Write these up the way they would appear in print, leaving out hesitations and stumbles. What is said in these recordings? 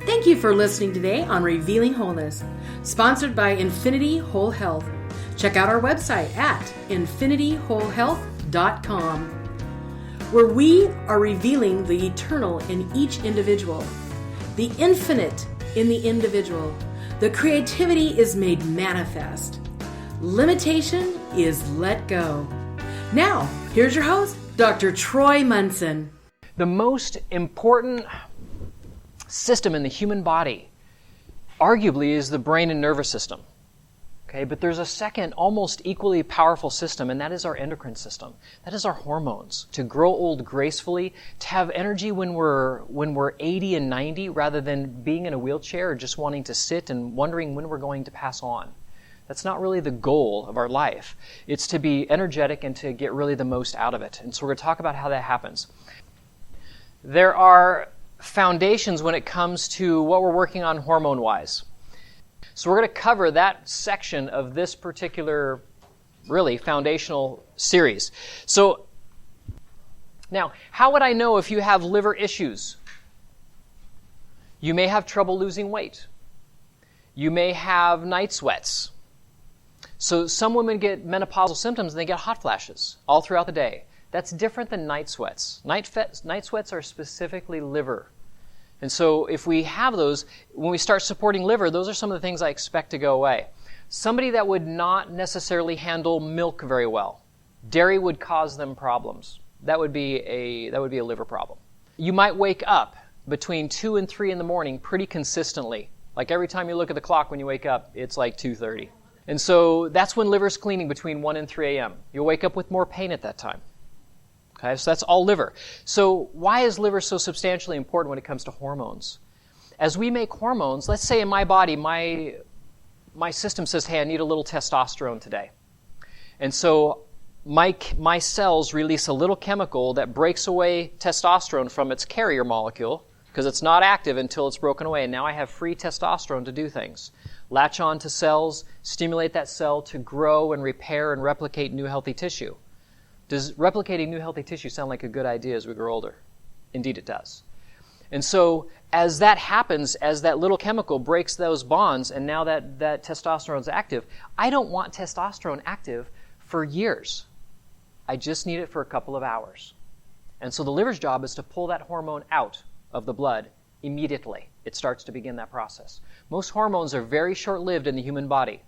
Thank you for listening today on Revealing Wholeness, sponsored by Infinity Whole Health. Check out our website at infinityWholeHealth.com, where we are revealing the eternal in each individual, the infinite in the individual. The creativity is made manifest. Limitation is let go. Now, here's your host, Dr. Troy Munson. The most important system in the human body, arguably, is the brain and nervous system. Okay, but there's a second, almost equally powerful system, and that is our endocrine system. That is our hormones. To grow old gracefully, to have energy when we're 80 and 90, rather than being in a wheelchair or just wanting to sit and wondering when we're going to pass on. That's not really the goal of our life. It's to be energetic and to get really the most out of it. And so we're going to talk about how that happens. There are foundations when it comes to what we're working on hormone-wise. So we're going to cover that section of this particular, really, foundational series. So, now, how would I know if you have liver issues? You may have trouble losing weight. You may have night sweats. So some women get menopausal symptoms and they get hot flashes all throughout the day. That's different than night sweats. Night sweats are specifically liver. And so if we have those, when we start supporting liver, those are some of the things I expect to go away. Somebody that would not necessarily handle milk very well. Dairy would cause them problems. That would be a liver problem. You might wake up between 2 and 3 in the morning pretty consistently. Like every time you look at the clock when you wake up, it's like 2:30. And so that's when liver's cleaning between 1 and 3 a.m. You'll wake up with more pain at that time. Okay, so that's all liver. So why is liver so substantially important when it comes to hormones? As we make hormones, let's say in my body, my system says, hey, I need a little testosterone today. And so my cells release a little chemical that breaks away testosterone from its carrier molecule, because it's not active until it's broken away. And now I have free testosterone to do things. Latch on to cells, stimulate that cell to grow and repair and replicate new healthy tissue. Does replicating new healthy tissue sound like a good idea as we grow older? Indeed it does. And so as that happens, as that little chemical breaks those bonds, and now that testosterone is active, I don't want testosterone active for years. I just need it for a couple of hours. And so the liver's job is to pull that hormone out of the blood immediately. It starts to begin that process. Most hormones are very short-lived in the human body.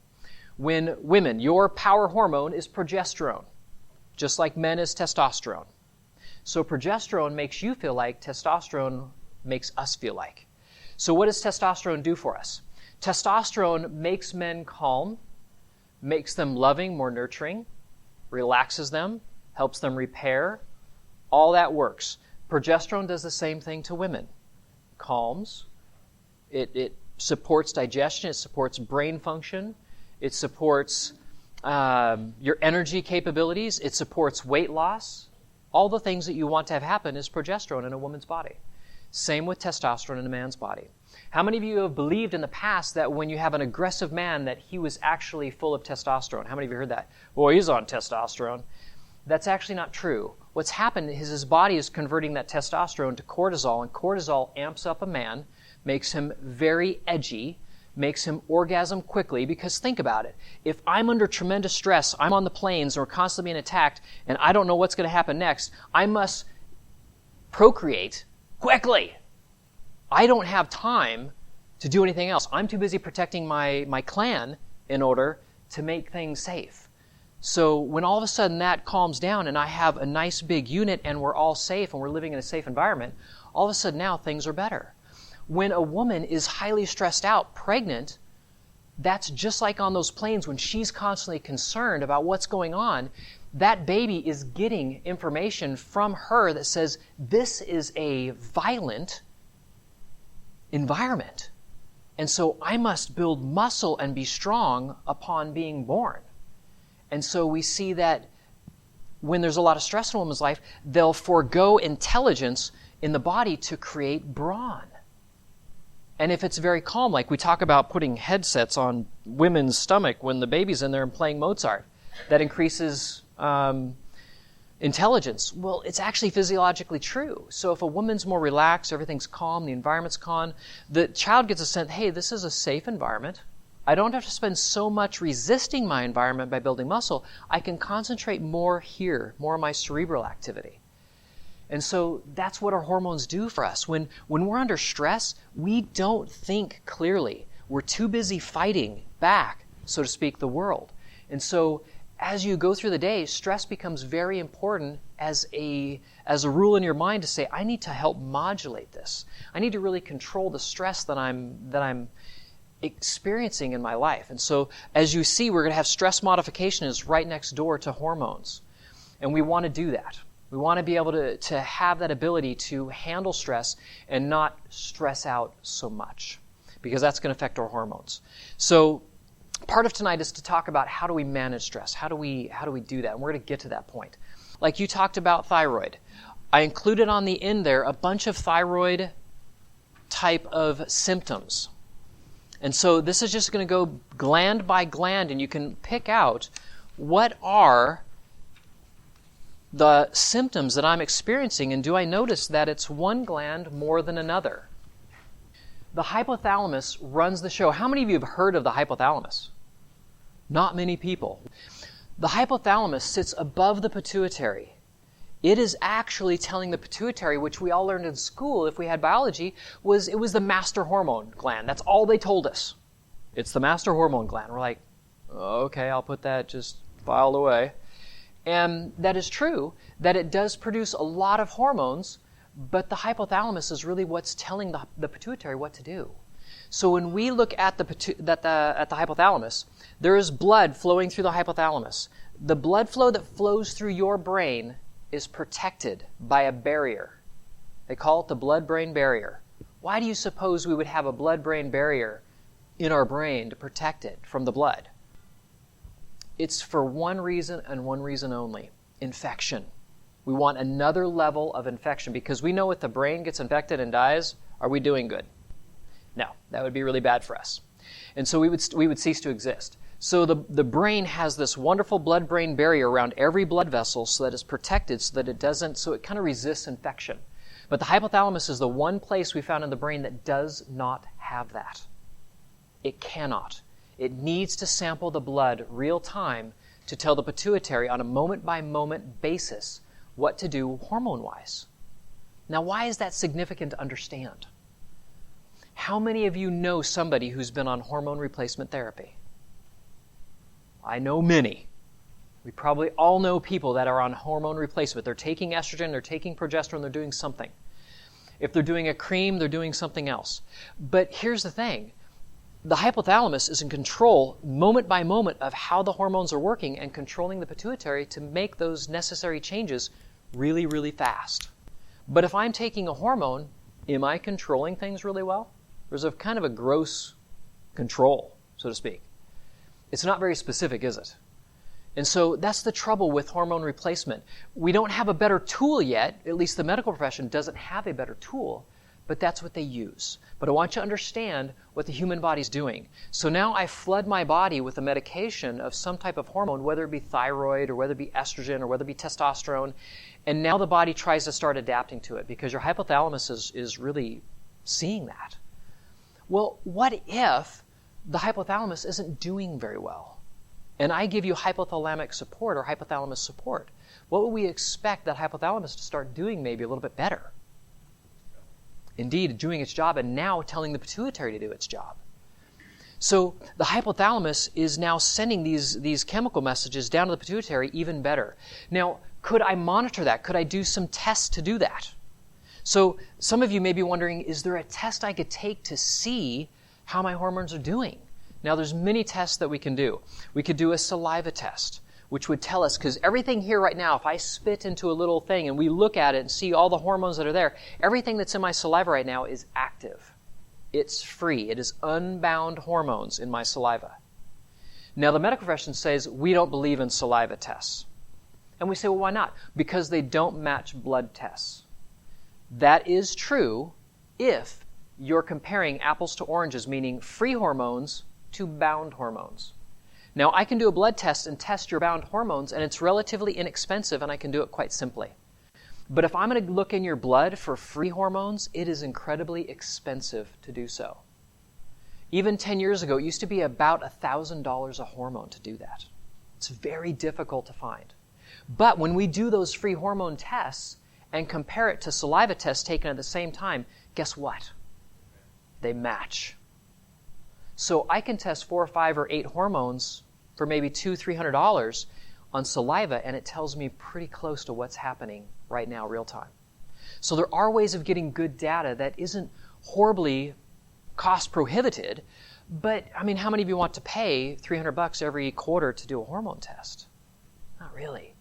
When women, your power hormone is progesterone, just like men is testosterone. So progesterone makes you feel like testosterone makes us feel like. So what does testosterone do for us? Testosterone makes men calm, makes them loving, more nurturing, relaxes them, helps them repair. All that works. Progesterone does the same thing to women. Calms. It supports digestion. It supports brain function. It supports your energy capabilities. It supports weight loss. All the things that you want to have happen is progesterone in a woman's body. Same with testosterone in a man's body. How many of you have believed in the past that when you have an aggressive man that he was actually full of testosterone? How many of you heard that? Boy, he's on testosterone. That's actually not true. What's happened is his body is converting that testosterone to cortisol, and cortisol amps up a man, makes him very edgy, makes him orgasm quickly, because think about it. If I'm under tremendous stress, I'm on the plains, or we're constantly being attacked, and I don't know what's going to happen next, I must procreate quickly. I don't have time to do anything else. I'm too busy protecting my clan in order to make things safe. So when all of a sudden that calms down and I have a nice big unit and we're all safe and we're living in a safe environment, all of a sudden now things are better. When a woman is highly stressed out, pregnant, that's just like on those planes when she's constantly concerned about what's going on. That baby is getting information from her that says, this is a violent environment. And so I must build muscle and be strong upon being born. And so we see that when there's a lot of stress in a woman's life, they'll forego intelligence in the body to create brawn. And if it's very calm, like we talk about putting headsets on women's stomach when the baby's in there and playing Mozart, that increases intelligence. Well, it's actually physiologically true. So if a woman's more relaxed, everything's calm, the environment's calm, the child gets a sense, hey, this is a safe environment. I don't have to spend so much resisting my environment by building muscle. I can concentrate more here, more of my cerebral activity. And so that's what our hormones do for us. When we're under stress, we don't think clearly. We're too busy fighting back, so to speak, the world. And so as you go through the day, stress becomes very important as a rule in your mind to say, I need to help modulate this. I need to really control the stress that I'm experiencing in my life. And so as you see, we're going to have stress modification is right next door to hormones. And we want to do that. We want to be able to have that ability to handle stress and not stress out so much, because that's going to affect our hormones. So part of tonight is to talk about how do we manage stress? How do we do that? And we're going to get to that point. Like you talked about thyroid. I included on the end there a bunch of thyroid type of symptoms. And so this is just going to go gland by gland, and you can pick out what are the symptoms that I'm experiencing, and do I notice that it's one gland more than another? The hypothalamus runs the show. How many of you have heard of the hypothalamus? Not many people. The hypothalamus sits above the pituitary. It is actually telling the pituitary, which we all learned in school if we had biology, it was the master hormone gland. That's all they told us. It's the master hormone gland. We're like, okay, I'll put that just filed away. And that is true, that it does produce a lot of hormones, but the hypothalamus is really what's telling the pituitary what to do. So when we look at the hypothalamus, there is blood flowing through the hypothalamus. The blood flow that flows through your brain is protected by a barrier. They call it the blood-brain barrier. Why do you suppose we would have a blood-brain barrier in our brain to protect it from the blood? It's for one reason and one reason only: infection. We want another level of infection, because we know if the brain gets infected and dies, are we doing good? No, that would be really bad for us. And so we would cease to exist. So the brain has this wonderful blood-brain barrier around every blood vessel so that it's protected, so it kind of resists infection. But the hypothalamus is the one place we found in the brain that does not have that. It cannot. It needs to sample the blood real time to tell the pituitary on a moment-by-moment basis what to do hormone-wise. Now, why is that significant to understand? How many of you know somebody who's been on hormone replacement therapy? I know many. We probably all know people that are on hormone replacement. They're taking estrogen, they're taking progesterone, they're doing something. If they're doing a cream, they're doing something else. But here's the thing. The hypothalamus is in control moment by moment of how the hormones are working and controlling the pituitary to make those necessary changes really, really fast. But if I'm taking a hormone, am I controlling things really well? There's a kind of a gross control, so to speak. It's not very specific, is it? And so that's the trouble with hormone replacement. We don't have a better tool yet. At least the medical profession doesn't have a better tool, but that's what they use. But I want you to understand what the human body's doing. So now I flood my body with a medication of some type of hormone, whether it be thyroid or whether it be estrogen or whether it be testosterone, and now the body tries to start adapting to it because your hypothalamus is really seeing that. Well, what if the hypothalamus isn't doing very well? And I give you hypothalamic support or hypothalamus support. What would we expect that hypothalamus to start doing maybe a little bit better? Indeed, doing its job, and now telling the pituitary to do its job. So the hypothalamus is now sending these chemical messages down to the pituitary even better. Now, could I monitor that? Could I do some tests to do that? So some of you may be wondering, is there a test I could take to see how my hormones are doing? Now, there's many tests that we can do. We could do a saliva test, which would tell us, because everything here right now, if I spit into a little thing and we look at it and see all the hormones that are there, everything that's in my saliva right now is active. It's free. It is unbound hormones in my saliva. Now, the medical profession says we don't believe in saliva tests. And we say, well, why not? Because they don't match blood tests. That is true if you're comparing apples to oranges, meaning free hormones to bound hormones. Now, I can do a blood test and test your bound hormones, and it's relatively inexpensive, and I can do it quite simply. But if I'm going to look in your blood for free hormones, it is incredibly expensive to do so. Even 10 years ago, it used to be about $1,000 a hormone to do that. It's very difficult to find. But when we do those free hormone tests and compare it to saliva tests taken at the same time, guess what? They match. So I can test 4 or 5 or 8 hormones for maybe $200-$300 on saliva, and it tells me pretty close to what's happening right now, real time. So there are ways of getting good data that isn't horribly cost prohibited, but I mean, how many of you want to pay $300 every quarter to do a hormone test? Not really.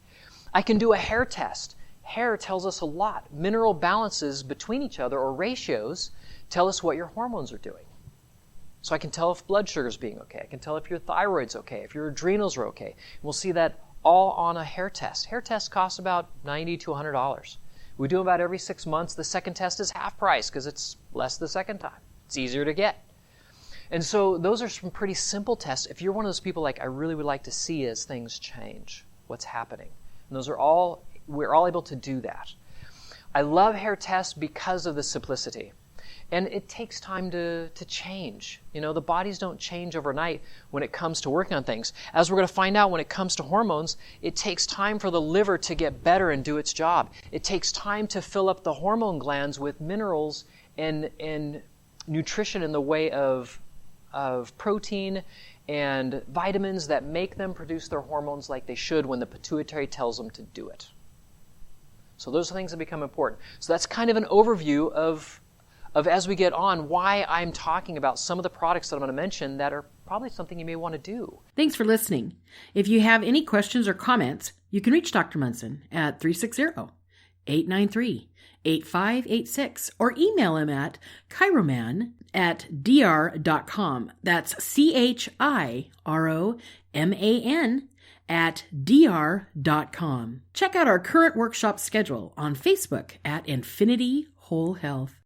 I can do a hair test. Hair tells us a lot. Mineral balances between each other, or ratios, tell us what your hormones are doing. So I can tell if blood sugar's being okay. I can tell if your thyroid's okay, if your adrenals are okay. We'll see that all on a hair test. Hair tests cost about $90 to $100. We do them about every 6 months. The second test is half price because it's less the second time. It's easier to get. And so those are some pretty simple tests. If you're one of those people like, I really would like to see as things change, what's happening. And those are all, we're all able to do that. I love hair tests because of the simplicity. And it takes time to change. You know, the bodies don't change overnight when it comes to working on things. As we're going to find out when it comes to hormones, it takes time for the liver to get better and do its job. It takes time to fill up the hormone glands with minerals and nutrition in the way of protein and vitamins that make them produce their hormones like they should when the pituitary tells them to do it. So those are things that become important. So that's kind of an overview of as we get on, why I'm talking about some of the products that I'm going to mention that are probably something you may want to do. Thanks for listening. If you have any questions or comments, you can reach Dr. Munson at 360-893-8586 or email him at chiroman@dr.com. That's chiroman@dr.com. Check out our current workshop schedule on Facebook at Infinity Whole Health.